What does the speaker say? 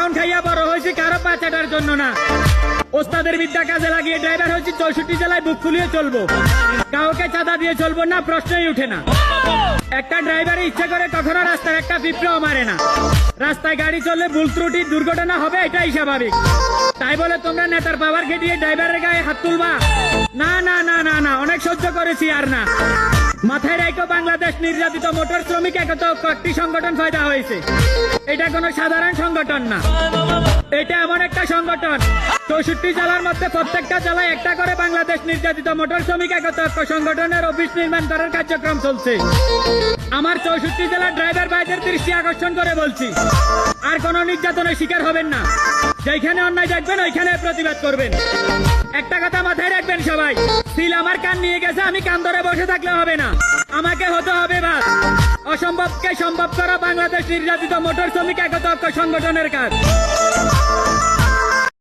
খাওন খাইয়া বড় হয়েছি কারো পাচাটার জন্য না। ওস্তাদের বিদ্যা কাজে লাগিয়ে ড্রাইভার হয়েছি 64 জেলায় বুক ফুলিয়ে চলবো। কাউকে চাঁদা দিয়ে চলবো না, প্রশ্নই উঠে না। একটা ড্রাইভার ইচ্ছে করে কখনো রাস্তার একটা পিঁপড়াও মারে না। রাস্তায় গাড়ি চললে ভুল ত্রুটি দুর্ঘটনা হবে, এটাই স্বাভাবিক। তাই বলে তোমরা নেতার পাওয়ার খেটিয়ে ড্রাইভারের গায়ে হাত তুলবা? না না না না না, অনেক সহ্য করেছি আর না। মাথায় রাখো, বাংলাদেশ নির্যাতিত মোটর শ্রমিক একতা একটি সংগঠন পয়দা হয়েছে। এটা কোনো সাধারণ সংগঠন না, এটা এমন একটা সংগঠন 64 জেলার মধ্যে প্রত্যেকটা জেলায় একটা করে বাংলাদেশ নির্যাতিত মোটর শ্রমিক একতা সংগঠনের অফিস নির্মাণ করার কার্যক্রম চলছে। আমার 64 জেলার ড্রাইভার ভাইদের দৃষ্টি আকর্ষণ করে বলছি, আর কোন নির্যাতনের শিকার হবেন না। যেখানে অন্যায় দেখবেন ওইখানে প্রতিবাদ করবেন। একটা কথা মাথায় রাখবেন সবাই, সিল আমার কান নিয়ে গেছে, আমি কান ধরে বসে থাকলে হবে না, আমাকে হতে হবে বাস। অসম্ভবকে সম্ভব করা বাংলাদেশ নির্যাতিত মোটর শ্রমিক একতা সংগঠনের কাজ।